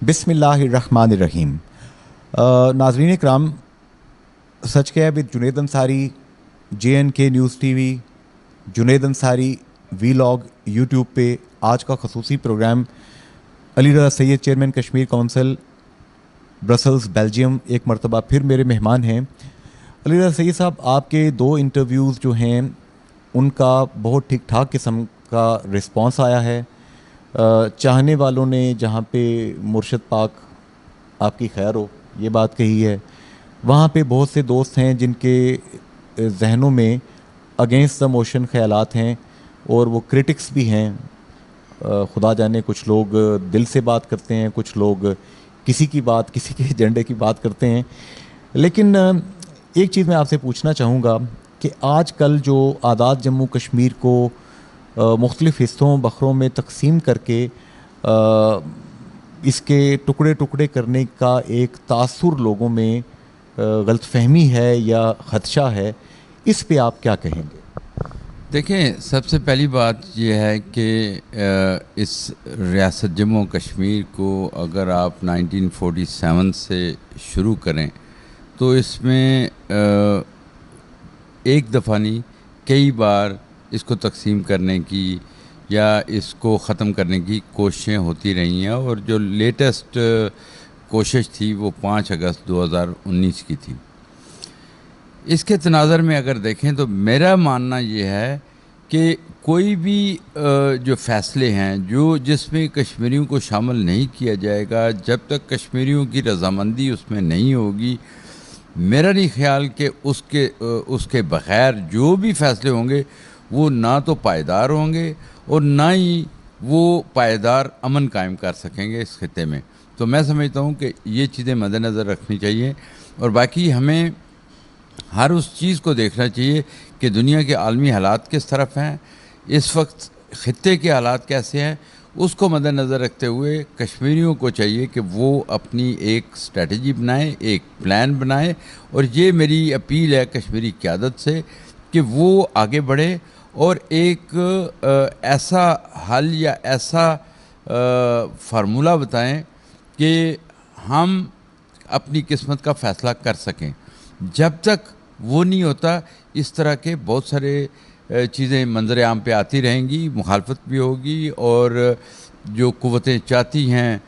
بسم اللہ الرحمن الرحیم. ناظرین اکرام, سچ کیا with Junaid Ansari, JNK news T V, Junaid Ansari vlog YouTube پہ آج کا خصوصی programme Ali Raza Syed chairman Kashmir council Brussels Belgium ایک مرتبہ پھر میرے مہمان ہیں. علی رضا سید صاحب, آپ کے 2 انٹرویوز جو ہیں ان کا بہت ٹھیک ٹھاک قسم کا رسپانس آیا ہے. چاہنے والوں نے جہاں پہ مرشد پاک آپ کی خیر ہو یہ بات کہی ہے, وہاں پہ بہت سے دوست ہیں جن کے ذہنوں میں اگینسٹ دا موشن خیالات ہیں اور وہ کرٹکس بھی ہیں. خدا جانے کچھ لوگ دل سے بات کرتے ہیں, کچھ لوگ کسی کی بات, کسی کے ایجنڈے کی بات کرتے ہیں. لیکن ایک چیز میں آپ سے پوچھنا چاہوں گا کہ آج کل جو آزاد جموں کشمیر کو مختلف حصوں بخروں میں تقسیم کر کے اس کے ٹکڑے ٹکڑے کرنے کا ایک تاثر لوگوں میں غلط فہمی ہے یا خدشہ ہے, اس پہ آپ کیا کہیں گے؟ دیکھیں, سب سے پہلی بات یہ ہے کہ اس ریاست جموں کشمیر کو اگر آپ 1947 سے شروع کریں تو اس میں ایک دفعہ نہیں کئی بار اس کو تقسیم کرنے کی یا اس کو ختم کرنے کی کوششیں ہوتی رہی ہیں, اور جو لیٹسٹ کوشش تھی وہ 5 اگست 2019 کی تھی. اس کے تناظر میں اگر دیکھیں تو میرا ماننا یہ ہے کہ کوئی بھی جو فیصلے ہیں جس میں کشمیریوں کو شامل نہیں کیا جائے گا, جب تک کشمیریوں کی رضامندی اس میں نہیں ہوگی, میرا نہیں خیال کہ اس کے بغیر جو بھی فیصلے ہوں گے وہ نہ تو پائیدار ہوں گے اور نہ ہی وہ پائیدار امن قائم کر سکیں گے اس خطے میں. تو میں سمجھتا ہوں کہ یہ چیزیں مد نظر رکھنی چاہیے, اور باقی ہمیں ہر اس چیز کو دیکھنا چاہیے کہ دنیا کے عالمی حالات کس طرف ہیں, اس وقت خطے کے حالات کیسے ہیں, اس کو مد نظر رکھتے ہوئے کشمیریوں کو چاہیے کہ وہ اپنی ایک اسٹریٹجی بنائیں, ایک پلان بنائیں, اور یہ میری اپیل ہے کشمیری قیادت سے کہ وہ آگے بڑھے اور ایک ایسا حل یا ایسا فارمولہ بتائیں کہ ہم اپنی قسمت کا فیصلہ کر سکیں. جب تک وہ نہیں ہوتا اس طرح کے بہت سارے چیزیں منظر عام پہ آتی رہیں گی, مخالفت بھی ہوگی, اور جو قوتیں چاہتی ہیں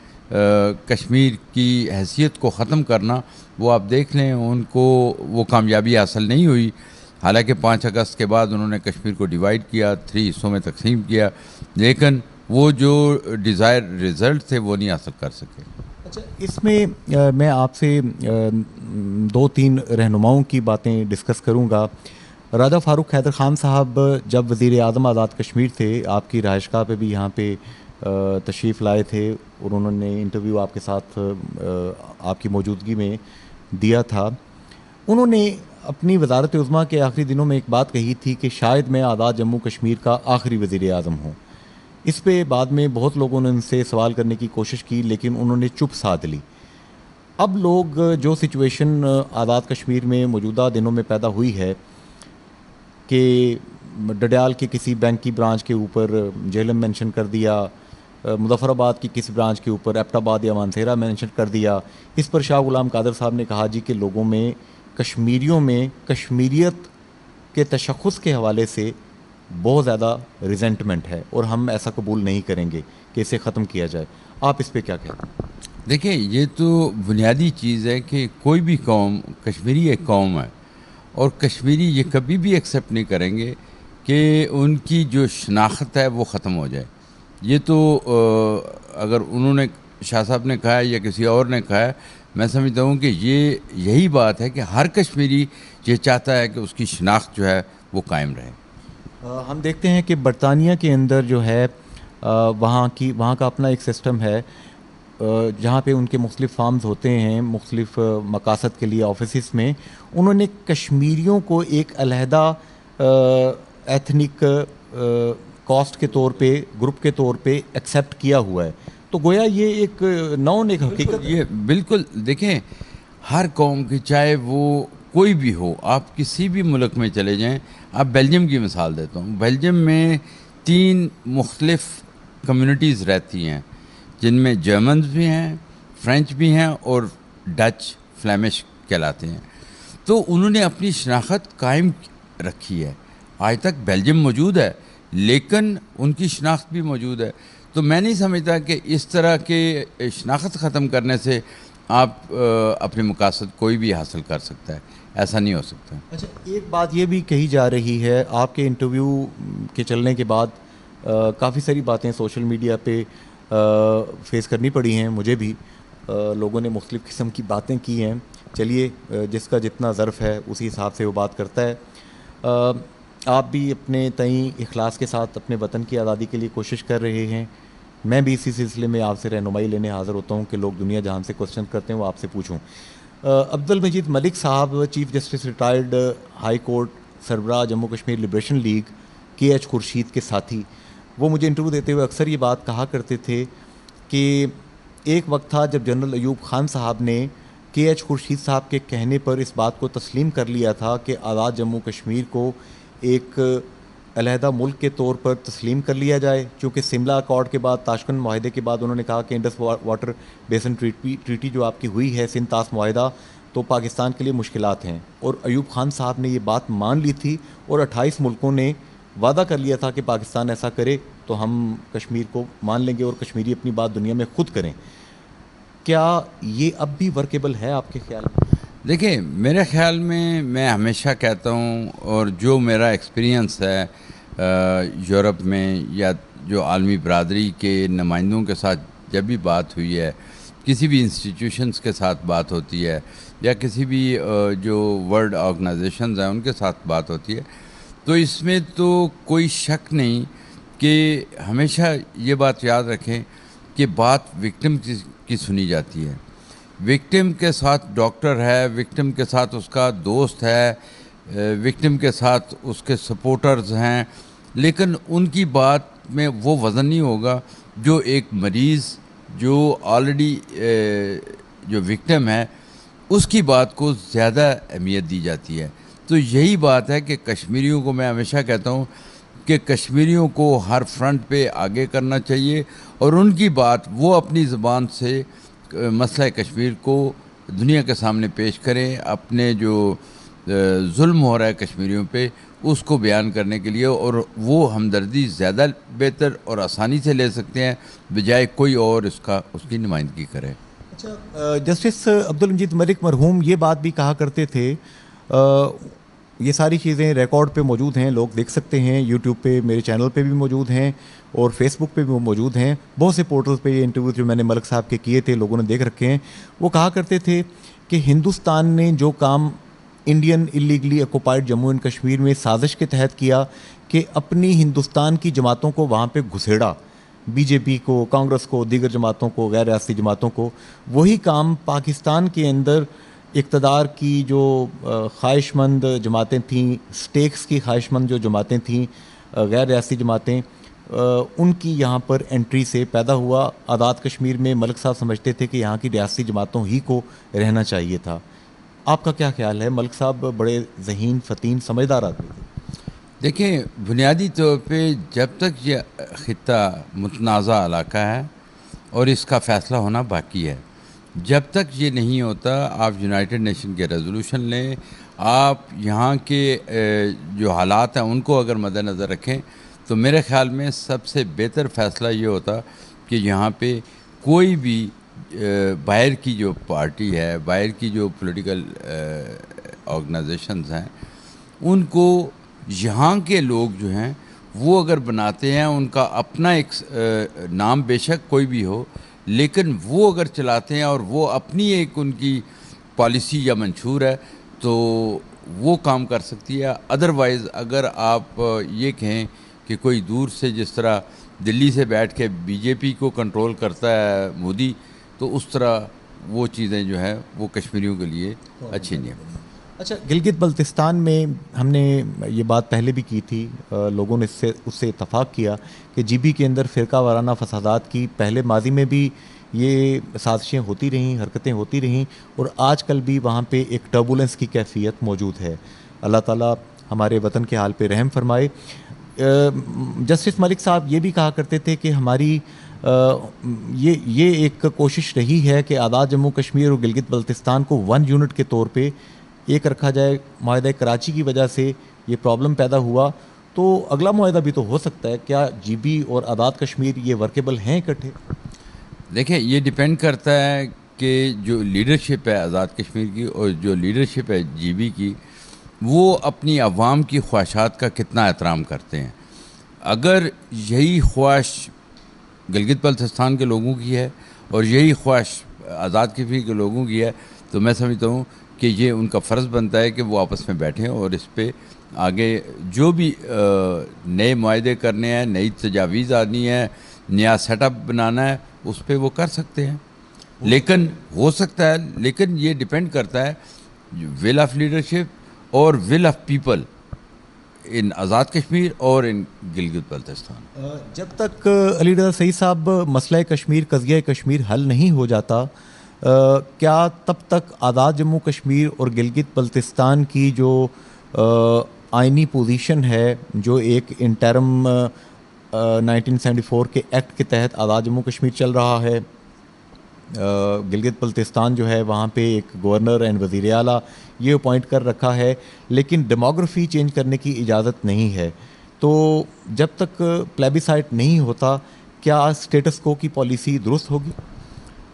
کشمیر کی حیثیت کو ختم کرنا, وہ آپ دیکھ لیں ان کو وہ کامیابی حاصل نہیں ہوئی. حالانکہ 5 اگست کے بعد انہوں نے کشمیر کو ڈیوائیڈ کیا, 3 حصوں میں تقسیم کیا, لیکن وہ جو ڈیزائر رزلٹ تھے وہ نہیں حاصل کر سکے. اچھا, اس میں میں آپ سے 2-3 رہنماؤں کی باتیں ڈسکس کروں گا. راجہ فاروق حیدر خان صاحب جب وزیر اعظم آزاد کشمیر تھے, آپ کی رہائش گاہ پہ بھی یہاں پہ تشریف لائے تھے اور انہوں نے انٹرویو آپ کے ساتھ آپ کی موجودگی میں دیا تھا. انہوں نے اپنی وزارت عظمیٰ کے آخری دنوں میں ایک بات کہی تھی کہ شاید میں آزاد جموں کشمیر کا آخری وزیر اعظم ہوں. اس پہ بعد میں بہت لوگوں نے ان سے سوال کرنے کی کوشش کی, لیکن انہوں نے چپ سادھ لی. اب لوگ جو سچویشن آزاد کشمیر میں موجودہ دنوں میں پیدا ہوئی ہے کہ ڈڈیال کے کسی بینک کی برانچ کے اوپر جہلم مینشن کر دیا, مظفر آباد کی کسی برانچ کے اوپر ایبٹ آباد یا مانسہرہ مینشن کر دیا, اس پر شاہ غلام قادر صاحب نے کہا جی کہ لوگوں میں کشمیریوں میں کشمیریت کے تشخص کے حوالے سے بہت زیادہ ریزنٹمنٹ ہے اور ہم ایسا قبول نہیں کریں گے کہ اسے ختم کیا جائے. آپ اس پہ کیا کہتے ہیں؟ دیکھیں, یہ تو بنیادی چیز ہے کہ کوئی بھی قوم, کشمیری ایک قوم ہے, اور کشمیری یہ کبھی بھی ایکسیپٹ نہیں کریں گے کہ ان کی جو شناخت ہے وہ ختم ہو جائے. یہ تو اگر انہوں نے, شاہ صاحب نے کہا ہے یا کسی اور نے کہا ہے, میں سمجھتا ہوں کہ یہی بات ہے کہ ہر کشمیری یہ چاہتا ہے کہ اس کی شناخت جو ہے وہ قائم رہے. ہم دیکھتے ہیں کہ برطانیہ کے اندر جو ہے وہاں کا اپنا ایک سسٹم ہے جہاں پہ ان کے مختلف فارمز ہوتے ہیں مختلف مقاصد کے لیے آفیسز میں. انہوں نے کشمیریوں کو ایک علیحدہ ایتھنک کاسٹ کے طور پہ, گروپ کے طور پہ ایکسیپٹ کیا ہوا ہے. تو گویا یہ ایک نون ایک حقیقت. یہ بالکل, دیکھیں ہر قوم کی, چاہے وہ کوئی بھی ہو, آپ کسی بھی ملک میں چلے جائیں. آپ بیلجیم کی مثال دیتا ہوں. بیلجیم میں 3 مختلف کمیونٹیز رہتی ہیں, جن میں جرمنز بھی ہیں, فرینچ بھی ہیں اور ڈچ فلیمش کہلاتے ہیں. تو انہوں نے اپنی شناخت قائم رکھی ہے. آج تک بیلجیم موجود ہے لیکن ان کی شناخت بھی موجود ہے. تو میں نہیں سمجھتا کہ اس طرح کے شناخت ختم کرنے سے آپ اپنے مقاصد کوئی بھی حاصل کر سکتا ہے. ایسا نہیں ہو سکتا. اچھا، ایک بات یہ بھی کہی جا رہی ہے آپ کے انٹرویو کے چلنے کے بعد کافی ساری باتیں سوشل میڈیا پہ فیس کرنی پڑی ہیں مجھے بھی. لوگوں نے مختلف قسم کی باتیں کی ہیں. چلیے جس کا جتنا ظرف ہے اسی حساب سے وہ بات کرتا ہے. آپ بھی اپنے تئیں اخلاص کے ساتھ اپنے وطن کی آزادی کے لیے کوشش کر رہے ہیں. میں بھی اسی سلسلے میں آپ سے رہنمائی لینے حاضر ہوتا ہوں کہ لوگ دنیا جہاں سے کوشچن کرتے ہیں وہ آپ سے پوچھوں. عبد المجید ملک صاحب، chief justice retired high court, سربراہ جموں کشمیر لبریشن لیگ، کے ایچ خورشید کے ساتھی، وہ مجھے انٹرویو دیتے ہوئے اکثر یہ بات کہا کرتے تھے کہ ایک وقت تھا جب جنرل ایوب خان صاحب نے کے ایچ خورشید صاحب کے کہنے پر اس بات کو تسلیم کر لیا تھا کہ آزاد جموں کشمیر کو ایک علیحدہ ملک کے طور پر تسلیم کر لیا جائے، چونکہ سملا اکارڈ کے بعد، تاشقند معاہدے کے بعد انہوں نے کہا کہ انڈس واٹر بیسن ٹریٹی جو آپ کی ہوئی ہے، سندھ طاس معاہدہ، تو پاکستان کے لیے مشکلات ہیں. اور ایوب خان صاحب نے یہ بات مان لی تھی اور 28 ملکوں نے وعدہ کر لیا تھا کہ پاکستان ایسا کرے تو ہم کشمیر کو مان لیں گے اور کشمیری اپنی بات دنیا میں خود کریں. کیا یہ اب بھی ورکیبل ہے آپ کے خیال میں؟ دیکھیں، میرے خیال میں ہمیشہ کہتا ہوں، اور جو میرا ایکسپیرینس ہے یورپ میں یا جو عالمی برادری کے نمائندوں کے ساتھ جب بھی بات ہوئی ہے، کسی بھی انسٹیٹیوشنز کے ساتھ بات ہوتی ہے یا کسی بھی جو ورلڈ آرگنائزیشنز ہیں ان کے ساتھ بات ہوتی ہے، تو اس میں تو کوئی شک نہیں کہ ہمیشہ یہ بات یاد رکھیں کہ بات وکٹم کی سنی جاتی ہے. وکٹم کے ساتھ ڈاکٹر ہے، وکٹم کے ساتھ اس کا دوست ہے، وکٹم کے ساتھ اس کے سپورٹرز ہیں، لیکن ان کی بات میں وہ وزن نہیں ہوگا جو ایک مریض جو آلریڈی جو وکٹم ہے اس کی بات کو زیادہ اہمیت دی جاتی ہے. تو یہی بات ہے کہ کشمیریوں کو میں ہمیشہ کہتا ہوں کہ کشمیریوں کو ہر فرنٹ پہ آگے کرنا چاہیے اور ان کی بات وہ اپنی زبان سے مسئلہ کشمیر کو دنیا کے سامنے پیش کریں، اپنے جو ظلم ہو رہا ہے کشمیریوں پہ اس کو بیان کرنے کے لیے، اور وہ ہمدردی زیادہ بہتر اور آسانی سے لے سکتے ہیں بجائے کوئی اور اس کی نمائندگی کرے. اچھا، جسٹس عبد المجید ملک مرحوم یہ بات بھی کہا کرتے تھے، یہ ساری چیزیں ریکارڈ پہ موجود ہیں، لوگ دیکھ سکتے ہیں، یوٹیوب پہ میرے چینل پہ بھی موجود ہیں اور فیس بک پہ بھی وہ موجود ہیں، بہت سے پورٹلز پہ یہ انٹرویو جو میں نے ملک صاحب کے کیے تھے لوگوں نے دیکھ رکھے ہیں. وہ کہا کرتے تھے کہ ہندوستان نے جو کام Indian illegally occupied Jammu and Kashmir میں سازش کے تحت کیا کہ اپنی ہندوستان کی جماعتوں کو وہاں پہ گھسیڑا، بی جے پی کو، کانگریس کو، دیگر جماعتوں کو، غیر ریاستی جماعتوں کو، وہی کام پاکستان کے اندر اقتدار کی جو خواہش مند جماعتیں تھیں، سٹیکس کی خواہش مند جو جماعتیں تھیں، غیر ریاستی جماعتیں، ان کی یہاں پر انٹری سے پیدا ہوا. آزاد کشمیر میں ملک صاحب سمجھتے تھے کہ یہاں کی ریاستی جماعتوں ہی کو رہنا چاہیے تھا. آپ کا کیا خیال ہے؟ ملک صاحب بڑے ذہین، فطین، سمجھدار آدمی تھے. دیکھیں، بنیادی طور پہ جب تک یہ خطہ متنازع علاقہ ہے اور اس کا فیصلہ ہونا باقی ہے، جب تک یہ نہیں ہوتا آپ یونائٹڈ نیشن کے ریزولوشن لیں، آپ یہاں کے جو حالات ہیں ان کو اگر مد نظر رکھیں تو میرے خیال میں سب سے بہتر فیصلہ یہ ہوتا کہ یہاں پہ کوئی بھی باہر کی جو پارٹی ہے، باہر کی جو پولیٹیکل آرگنائزیشنز ہیں، ان کو یہاں کے لوگ جو ہیں وہ اگر بناتے ہیں، ان کا اپنا ایک نام بے شک کوئی بھی ہو، لیکن وہ اگر چلاتے ہیں اور وہ اپنی ایک ان کی پالیسی یا منشور ہے تو وہ کام کر سکتی ہے. ادروائز اگر آپ یہ کہیں کہ کوئی دور سے جس طرح دلی سے بیٹھ کے بی جے پی کو کنٹرول کرتا ہے مودی، تو اس طرح وہ چیزیں جو ہے وہ کشمیریوں کے لیے اچھی نہیں ہیں. اچھا، گلگت بلتستان میں ہم نے یہ بات پہلے بھی کی تھی، لوگوں نے اس سے اتفاق کیا کہ جی بی کے اندر فرقہ وارانہ فسادات کی پہلے ماضی میں بھی یہ سازشیں ہوتی رہیں، حرکتیں ہوتی رہیں، اور آج کل بھی وہاں پہ ایک ٹربولنس کی کیفیت موجود ہے. اللہ تعالیٰ ہمارے وطن کے حال پہ رحم فرمائے. جسٹس ملک صاحب یہ بھی کہا کرتے تھے کہ ہماری یہ ایک کوشش رہی ہے کہ آزاد جموں کشمیر اور گلگت بلتستان کو ون یونٹ کے طور پہ ایک رکھا جائے. معاہدہ کراچی کی وجہ سے یہ پرابلم پیدا ہوا, تو اگلا معاہدہ بھی تو ہو سکتا ہے. کیا جی بی اور آزاد کشمیر یہ ورکیبل ہیں اکٹھے؟ دیکھیں یہ ڈیپینڈ کرتا ہے کہ جو لیڈرشپ ہے آزاد کشمیر کی اور جو لیڈرشپ ہے جی بی کی, وہ اپنی عوام کی خواہشات کا کتنا احترام کرتے ہیں. اگر یہی خواہش گلگت بلتستان کے لوگوں کی ہے اور یہی خواہش آزاد کشمیر کے لوگوں کی ہے, تو میں سمجھتا ہوں کہ یہ ان کا فرض بنتا ہے کہ وہ آپس میں بیٹھیں اور اس پہ آگے جو بھی نئے معاہدے کرنے ہیں, نئی تجاویز آنی ہے, نیا سیٹ اپ بنانا ہے, اس پہ وہ کر سکتے ہیں. لیکن ہو سکتا ہے, لیکن یہ ڈیپینڈ کرتا ہے ول آف لیڈرشپ اور will of people in Azad Kashmir اور ان گلگت بلتستان. جب تک علی رضا سعید صاحب مسئلہ کشمیر, قضیہ کشمیر حل نہیں ہو جاتا, کیا تب تک آزاد جموں کشمیر اور گلگت بلتستان کی جو آئینی پوزیشن ہے, جو ایک انٹرم 1974 کے ایکٹ کے تحت آزاد جموں کشمیر چل رہا ہے, گلگت بلتستان جو ہے وہاں پہ ایک گورنر اینڈ وزیر اعلیٰ یہ اپوائنٹ کر رکھا ہے, لیکن ڈیموگرافی چینج کرنے کی اجازت نہیں ہے, تو جب تک پلیبیسائٹ نہیں ہوتا کیا اسٹیٹس کو کی پالیسی درست ہوگی؟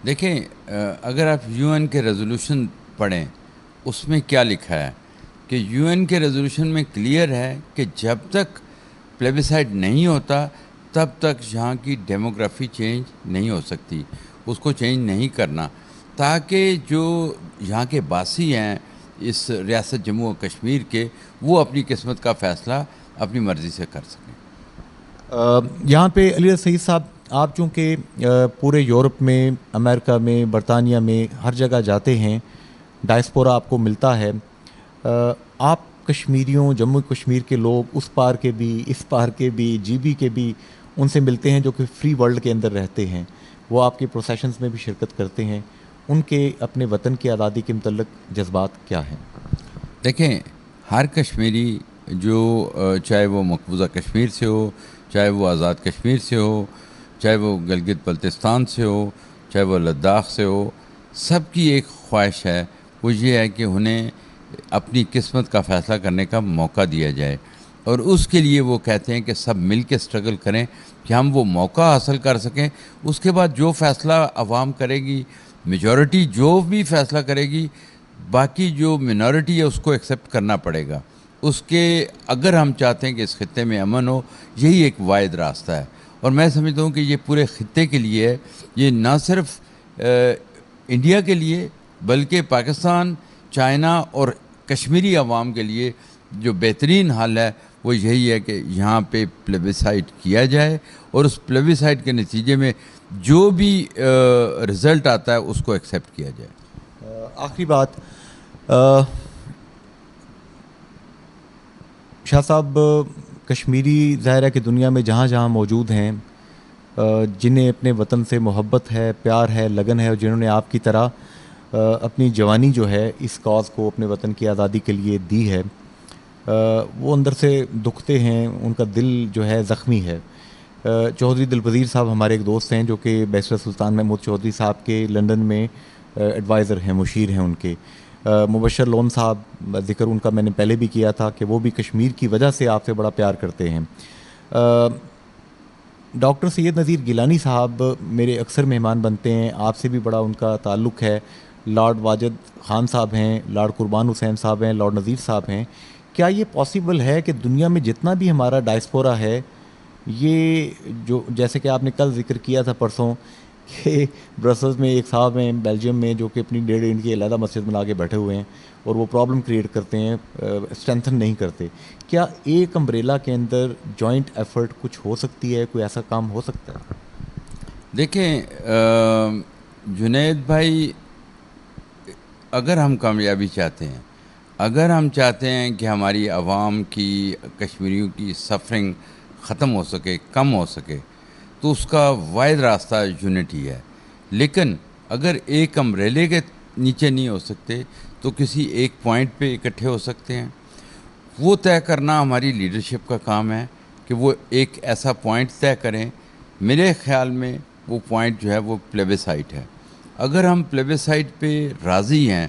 دیکھیں اگر آپ یو این کے ریزولوشن پڑھیں, اس میں کیا لکھا ہے کہ یو این کے ریزولوشن میں کلیئر ہے کہ جب تک پلیبیسائٹ نہیں ہوتا تب تک یہاں کی ڈیموگرافی چینج نہیں ہو سکتی, اس کو چینج نہیں کرنا, تاکہ جو یہاں کے باسی ہیں اس ریاست جموں و کشمیر کے, وہ اپنی قسمت کا فیصلہ اپنی مرضی سے کر سکیں. یہاں پہ علی رضا سعید صاحب, آپ چونکہ پورے یورپ میں, امریکہ میں, برطانیہ میں ہر جگہ جاتے ہیں, ڈائسپورا آپ کو ملتا ہے, آپ کشمیریوں, جموں کشمیر کے لوگ اس پار کے بھی, اس پار کے بھی, جی بی کے بھی ان سے ملتے ہیں جو کہ فری ورلڈ کے اندر رہتے ہیں, وہ آپ کے پروسیشنز میں بھی شرکت کرتے ہیں, ان کے اپنے وطن کی آزادی کے متعلق جذبات کیا ہیں؟ دیکھیں ہر کشمیری جو چاہے وہ مقبوضہ کشمیر سے ہو, چاہے وہ آزاد کشمیر سے ہو, چاہے وہ گلگت بلتستان سے ہو, چاہے وہ لداخ سے ہو, سب کی ایک خواہش ہے, وہ یہ ہے کہ انہیں اپنی قسمت کا فیصلہ کرنے کا موقع دیا جائے, اور اس کے لیے وہ کہتے ہیں کہ سب مل کے اسٹرگل کریں کہ ہم وہ موقع حاصل کر سکیں. اس کے بعد جو فیصلہ عوام کرے گی, میجورٹی جو بھی فیصلہ کرے گی, باقی جو منورٹی ہے اس کو ایکسیپٹ کرنا پڑے گا. اس کے اگر ہم چاہتے ہیں کہ اس خطے میں امن ہو, یہی ایک واحد راستہ ہے. اور میں سمجھتا ہوں کہ یہ پورے خطے کے لیے ہے, یہ نہ صرف انڈیا کے لیے بلکہ پاکستان, چائنا اور کشمیری عوام کے لیے جو بہترین حل ہے وہ یہی ہے کہ یہاں پہ پلیبیسائٹ کیا جائے, اور اس پلیبیسائٹ کے نتیجے میں جو بھی رزلٹ آتا ہے اس کو ایکسیپٹ کیا جائے. آخری بات, شاہ صاحب, کشمیری ظاہر ہے کہ دنیا میں جہاں جہاں موجود ہیں, جنہیں اپنے وطن سے محبت ہے, پیار ہے, لگن ہے, اور جنہوں نے آپ کی طرح اپنی جوانی جو ہے اس کاز کو, اپنے وطن کی آزادی کے لیے دی ہے, وہ اندر سے دکھتے ہیں, ان کا دل جو ہے زخمی ہے. چودھری دلپذیر صاحب ہمارے ایک دوست ہیں جو کہ بیرسٹر سلطان محمود چودھری صاحب کے لنڈن میں ایڈوائزر ہیں, مشیر ہیں ان کے. مبشر لون صاحب, ذکر ان کا میں نے پہلے بھی کیا تھا کہ وہ بھی کشمیر کی وجہ سے آپ سے بڑا پیار کرتے ہیں. ڈاکٹر سید نذیر گیلانی صاحب میرے اکثر مہمان بنتے ہیں, آپ سے بھی بڑا ان کا تعلق ہے. لارڈ واجد خان صاحب ہیں, لارڈ قربان حسین صاحب ہیں, لارڈ نذیر صاحب ہیں. کیا یہ پاسبل ہے کہ دنیا میں جتنا بھی ہمارا ڈائسپورا ہے, یہ جو جیسے کہ آپ نے کل ذکر کیا تھا پرسوں کہ برسلز میں ایک صاحب ہیں بیلجیم میں جو کہ اپنی 1.5 انچ کی علیحدہ مسجد بنا کے بیٹھے ہوئے ہیں اور وہ پرابلم کریٹ کرتے ہیں, اسٹرینتھن نہیں کرتے, کیا ایک امبریلا کے اندر جوائنٹ ایفرٹ کچھ ہو سکتی ہے, کوئی ایسا کام ہو سکتا ہے؟ دیکھیں جنید بھائی, اگر ہم کامیابی چاہتے ہیں, اگر ہم چاہتے ہیں کہ ہماری عوام کی, کشمیریوں کی سفرنگ ختم ہو سکے, کم ہو سکے, تو اس کا واحد راستہ یونٹی ہے. لیکن اگر ایک امبریلے کے نیچے نہیں ہو سکتے تو کسی ایک پوائنٹ پہ اکٹھے ہو سکتے ہیں. وہ طے کرنا ہماری لیڈرشپ کا کام ہے کہ وہ ایک ایسا پوائنٹ طے کریں. میرے خیال میں وہ پوائنٹ جو ہے وہ پلیبیسائٹ ہے. اگر ہم پلیبیسائٹ پہ راضی ہیں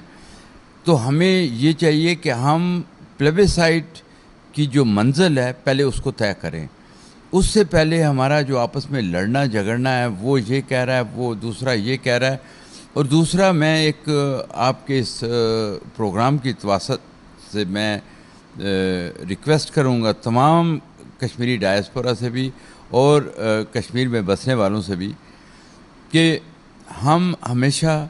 تو ہمیں یہ چاہیے کہ ہم پلیبیسائٹ کی جو منزل ہے پہلے اس کو طے کریں. اس سے پہلے ہمارا جو آپس میں لڑنا جھگڑنا ہے، وہ یہ کہہ رہا ہے، وہ دوسرا یہ کہہ رہا ہے. اور دوسرا، میں ایک آپ کے اس پروگرام کی تواسط سے میں ریکویسٹ کروں گا تمام کشمیری ڈائسپورا سے بھی اور کشمیر میں بسنے والوں سے بھی، کہ ہم ہمیشہ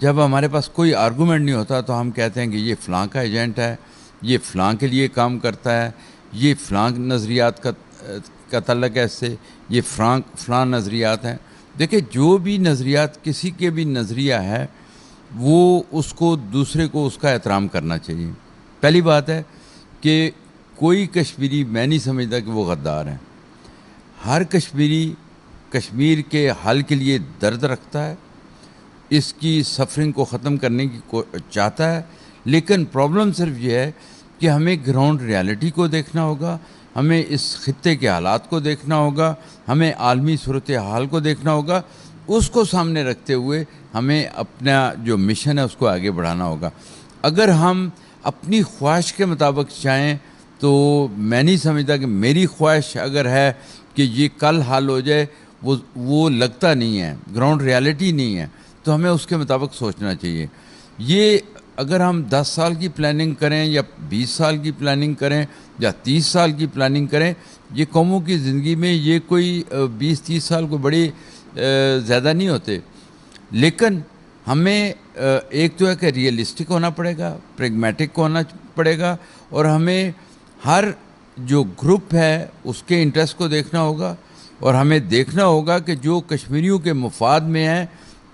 جب ہمارے پاس کوئی آرگومنٹ نہیں ہوتا تو ہم کہتے ہیں کہ یہ فلاں کا ایجنٹ ہے، یہ فلاں کے لیے کام کرتا ہے، یہ فلاں نظریات کا تعلق ہے اس سے، یہ فلاں نظریات ہیں. دیکھیں، جو بھی نظریات کسی کے بھی نظریہ ہے وہ اس کو دوسرے کو اس کا احترام کرنا چاہیے. پہلی بات ہے کہ کوئی کشمیری میں نہیں سمجھتا کہ وہ غدار ہیں. ہر کشمیری کشمیر کے حل کے لیے درد رکھتا ہے، اس کی سفرنگ کو ختم کرنے کی چاہتا ہے. لیکن پرابلم صرف یہ ہے کہ ہمیں گراؤنڈ ریالٹی کو دیکھنا ہوگا، ہمیں اس خطے کے حالات کو دیکھنا ہوگا، ہمیں عالمی صورتحال کو دیکھنا ہوگا. اس کو سامنے رکھتے ہوئے ہمیں اپنا جو مشن ہے اس کو آگے بڑھانا ہوگا. اگر ہم اپنی خواہش کے مطابق چاہیں تو میں نہیں سمجھتا کہ میری خواہش اگر ہے کہ یہ کل حل ہو جائے، وہ لگتا نہیں ہے، گراؤنڈ ریالٹی نہیں ہے، تو ہمیں اس کے مطابق سوچنا چاہیے. یہ اگر ہم 10 سال کی پلاننگ کریں یا 20 سال کی پلاننگ کریں یا 30 سال کی پلاننگ کریں، یہ قوموں کی زندگی میں یہ کوئی 20-30 سال کو بڑی زیادہ نہیں ہوتے. لیکن ہمیں ایک تو ہے کہ ریئلسٹک ہونا پڑے گا، پریگمیٹک ہونا پڑے گا، اور ہمیں ہر جو گروپ ہے اس کے انٹرسٹ کو دیکھنا ہوگا، اور ہمیں دیکھنا ہوگا کہ جو کشمیریوں کے مفاد میں ہے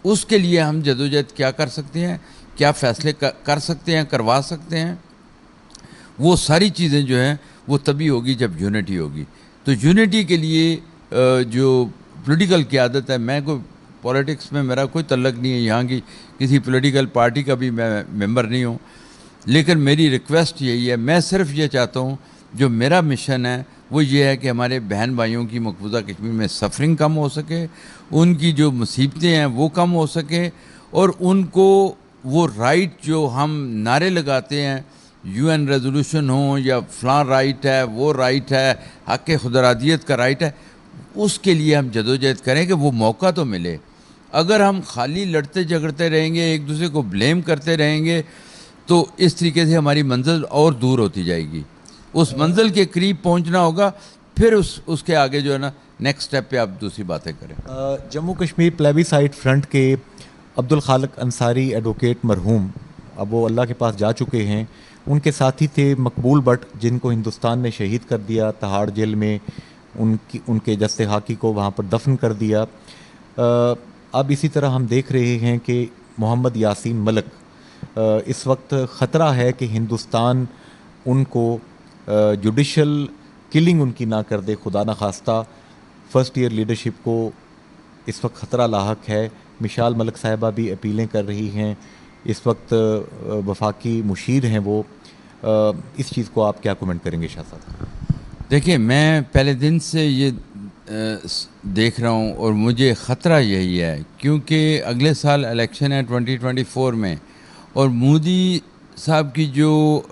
اس کے لیے ہم جدوجہد کیا کر سکتے ہیں، کیا فیصلے کر سکتے ہیں، کروا سکتے ہیں. وہ ساری چیزیں جو ہیں وہ تبھی ہوگی جب یونٹی ہوگی. تو یونٹی کے لیے جو پولیٹیکل قیادت ہے، میں کوئی پولیٹکس میں میرا کوئی تعلق نہیں ہے، یہاں کی کسی پولیٹیکل پارٹی کا بھی میں ممبر نہیں ہوں، لیکن میری ریکویسٹ یہی ہے، میں صرف یہ چاہتا ہوں، جو میرا مشن ہے وہ یہ ہے کہ ہمارے بہن بھائیوں کی مقبوضہ کشمیر میں سفرنگ کم ہو سکے، ان کی جو مصیبتیں ہیں وہ کم ہو سکے، اور ان کو وہ رائٹ جو ہم نعرے لگاتے ہیں، UN ریزولوشن ہوں یا فلاں رائٹ ہے، وہ رائٹ ہے، حق خودارادیت کا رائٹ ہے، اس کے لیے ہم جدوجہد کریں کہ وہ موقع تو ملے. اگر ہم خالی لڑتے جھگڑتے رہیں گے، ایک دوسرے کو بلیم کرتے رہیں گے، تو اس طریقے سے ہماری منزل اور دور ہوتی جائے گی. اس منزل کے قریب پہنچنا ہوگا، پھر اس کے آگے جو ہے نا نیکسٹ سٹیپ پہ آپ دوسری باتیں کریں. جموں کشمیر پلیبیسائٹ فرنٹ کے عبدالخالق انصاری ایڈوکیٹ مرحوم، اب وہ اللہ کے پاس جا چکے ہیں، ان کے ساتھی تھے مقبول بٹ، جن کو ہندوستان نے شہید کر دیا، تہاڑ جیل میں ان کے جسد خاکی کو وہاں پر دفن کر دیا. اب اسی طرح ہم دیکھ رہے ہیں کہ محمد یاسین ملک، اس وقت خطرہ ہے کہ ہندوستان ان کو جوڈیشل کلنگ ان کی نہ کر دے، خدا نخواستہ. فرسٹ ایئر لیڈرشپ کو اس وقت خطرہ لاحق ہے. مشال ملک صاحبہ بھی اپیلیں کر رہی ہیں، اس وقت وفاقی مشیر ہیں وہ. اس چیز کو آپ کیا کومنٹ کریں گے شاہ صاحب؟ دیکھیں، میں پہلے دن سے یہ دیکھ رہا ہوں اور مجھے خطرہ یہی ہے، کیونکہ اگلے سال الیکشن ہے 2024 میں، اور مودی صاحب کی جو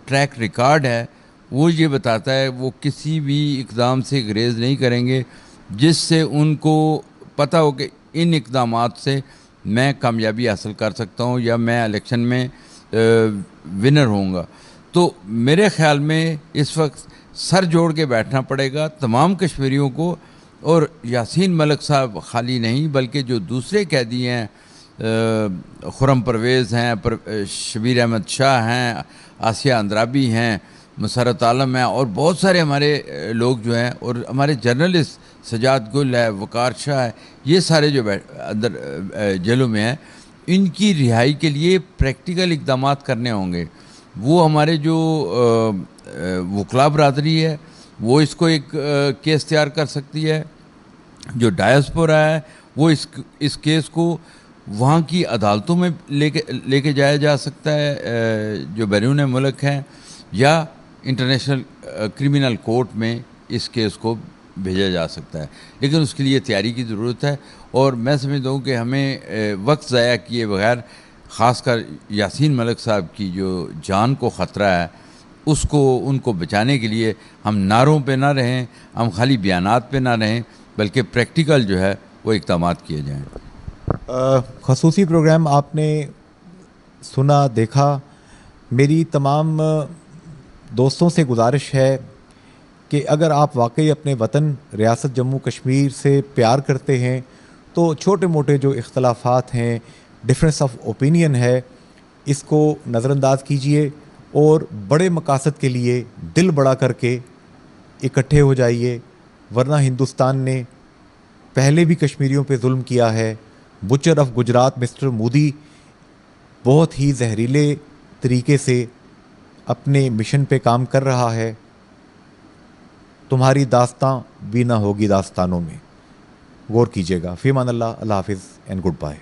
ٹریک ریکارڈ ہے وہ یہ بتاتا ہے وہ کسی بھی اقدام سے گریز نہیں کریں گے جس سے ان کو پتہ ہو کہ ان اقدامات سے میں کامیابی حاصل کر سکتا ہوں یا میں الیکشن میں ونر ہوں گا. تو میرے خیال میں اس وقت سر جوڑ کے بیٹھنا پڑے گا تمام کشمیریوں کو. اور یاسین ملک صاحب خالی نہیں، بلکہ جو دوسرے قیدی ہیں، خرم پرویز ہیں، شبیر احمد شاہ ہیں، آسیہ اندرابی ہیں، مسرت عالم ہیں، اور بہت سارے ہمارے لوگ جو ہیں، اور ہمارے جرنلسٹ سجاد گل ہے، وقار شاہ ہے، یہ سارے جو اندر جیلوں میں ہیں، ان کی رہائی کے لیے پریکٹیکل اقدامات کرنے ہوں گے. وہ ہمارے جو وکلاء برادری ہے وہ اس کو ایک کیس تیار کر سکتی ہے. جو ڈائسپورا ہے وہ اس کیس کو وہاں کی عدالتوں میں لے کے جایا جا سکتا ہے جو بیرون ملک ہیں، یا انٹرنیشنل کرمنل کورٹ میں اس کیس کو بھیجا جا سکتا ہے، لیکن اس کے لیے تیاری کی ضرورت ہے. اور میں سمجھتا ہوں کہ ہمیں وقت ضائع کیے بغیر، خاص کر یاسین ملک صاحب کی جو جان کو خطرہ ہے، ان کو بچانے کے لیے ہم نعروں پہ نہ رہیں، ہم خالی بیانات پہ نہ رہیں، بلکہ پریکٹیکل جو ہے وہ اقدامات کیے جائیں. خصوصی پروگرام آپ نے سنا، دیکھا. میری تمام دوستوں سے گزارش ہے کہ اگر آپ واقعی اپنے وطن ریاست جموں کشمیر سے پیار کرتے ہیں تو چھوٹے موٹے جو اختلافات ہیں، ڈفرینس آف اوپینین ہے، اس کو نظر انداز کیجئے اور بڑے مقاصد کے لیے دل بڑا کر کے اکٹھے ہو جائیے. ورنہ ہندوستان نے پہلے بھی کشمیریوں پہ ظلم کیا ہے. Butcher of Gujarat mister Modi بہت ہی زہریلے طریقے سے اپنے مشن پہ کام کر رہا ہے. تمہاری داستان بھی نہ ہوگی داستانوں میں. غور کیجیے گا. فی امان اللہ. اللہ حافظ اینڈ گڈ بائے.